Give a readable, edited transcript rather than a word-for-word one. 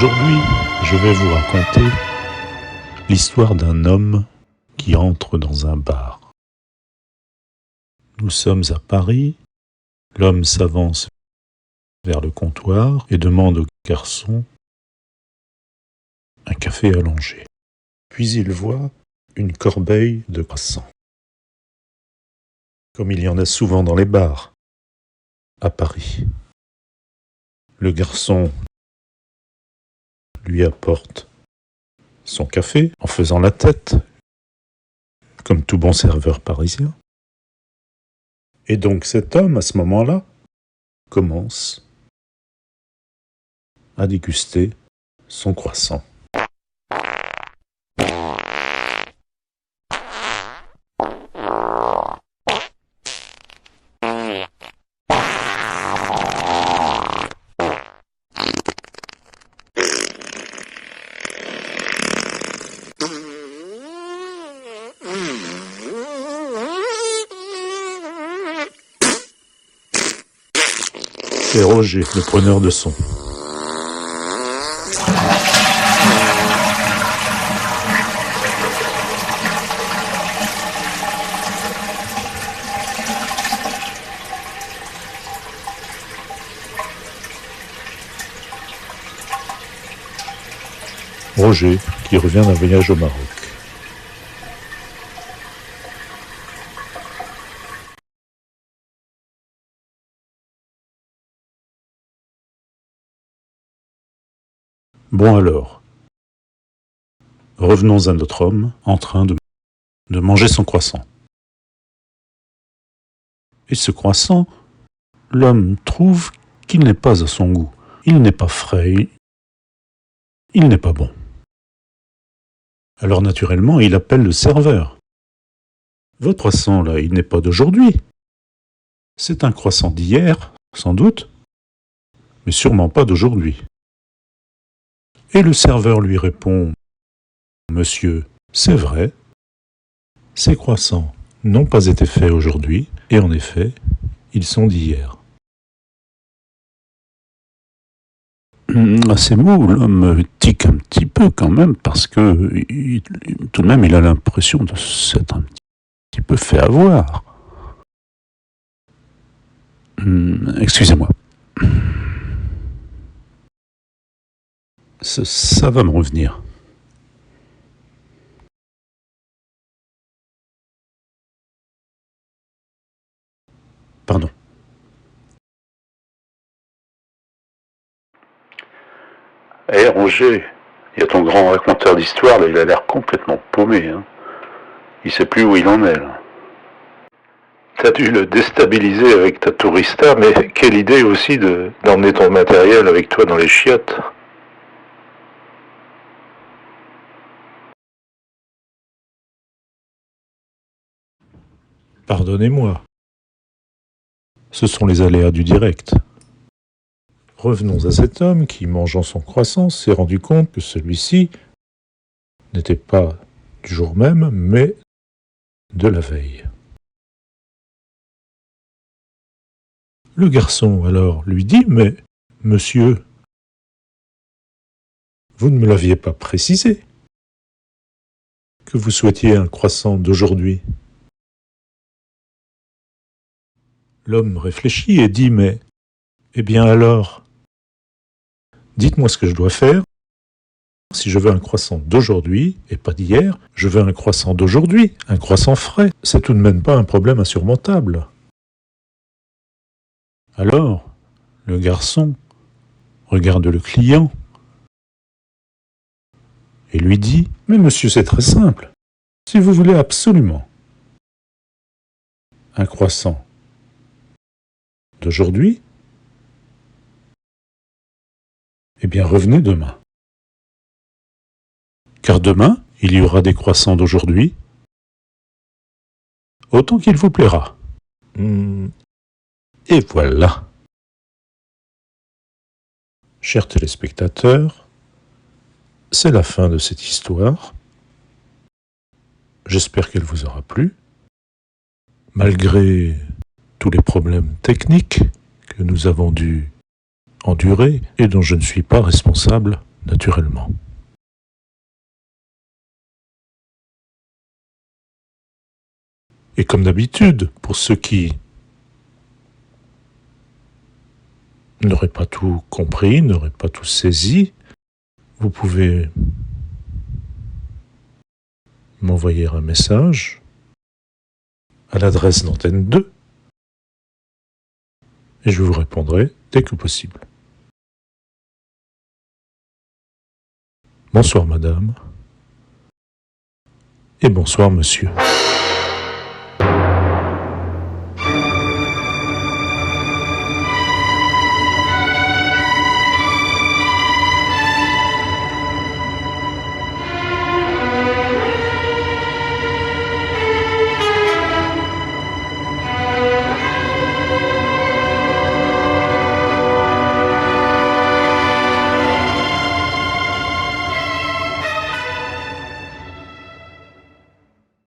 Aujourd'hui, je vais vous raconter l'histoire d'un homme qui entre dans un bar. Nous sommes à Paris, l'homme s'avance vers le comptoir et demande au garçon un café allongé. Puis il voit une corbeille de croissants, comme il y en a souvent dans les bars à Paris. Le garçon lui apporte son café en faisant la tête, comme tout bon serveur parisien. Et donc cet homme, à ce moment-là, commence à déguster son croissant. C'est Roger, le preneur de son. Roger, qui revient d'un voyage au Maroc. Bon alors, revenons à notre homme en train de manger son croissant. Et ce croissant, l'homme trouve qu'il n'est pas à son goût. Il n'est pas frais, il n'est pas bon. Alors naturellement, il appelle le serveur. « Votre croissant là, il n'est pas d'aujourd'hui. C'est un croissant d'hier, sans doute, mais sûrement pas d'aujourd'hui. » Et le serveur lui répond « Monsieur, c'est vrai, ces croissants n'ont pas été faits aujourd'hui, et en effet, ils sont d'hier. » À ces mots, l'homme tique un petit peu quand même, parce que tout de même, il a l'impression de s'être un petit peu fait avoir. Excusez-moi. Ça va me revenir. Pardon. Hé Roger, il y a ton grand raconteur d'histoire, là, il a l'air complètement paumé. Hein. Il sait plus où il en est. Là. T'as dû le déstabiliser avec ta tourista, mais quelle idée aussi d'emmener ton matériel avec toi dans les chiottes. Pardonnez-moi. Ce sont les aléas du direct. Revenons à cet homme qui, mangeant son croissant, s'est rendu compte que celui-ci n'était pas du jour même, mais de la veille. Le garçon, alors, lui dit « Mais, monsieur, vous ne me l'aviez pas précisé que vous souhaitiez un croissant d'aujourd'hui. » L'homme réfléchit et dit « Mais, eh bien alors, dites-moi ce que je dois faire. Si je veux un croissant d'aujourd'hui et pas d'hier, je veux un croissant d'aujourd'hui, un croissant frais. C'est tout de même pas un problème insurmontable. » Alors, le garçon regarde le client et lui dit « Mais monsieur, c'est très simple. Si vous voulez absolument un croissant d'aujourd'hui, eh bien revenez demain. Car demain, il y aura des croissants d'aujourd'hui, autant qu'il vous plaira. Et voilà. Chers téléspectateurs, c'est la fin de cette histoire. J'espère qu'elle vous aura plu. Malgré tous les problèmes techniques que nous avons dû endurer et dont je ne suis pas responsable, naturellement. Et comme d'habitude, pour ceux qui n'auraient pas tout compris, n'auraient pas tout saisi, vous pouvez m'envoyer un message à l'adresse d'Antenne 2 et je vous répondrai dès que possible. Bonsoir madame et bonsoir monsieur.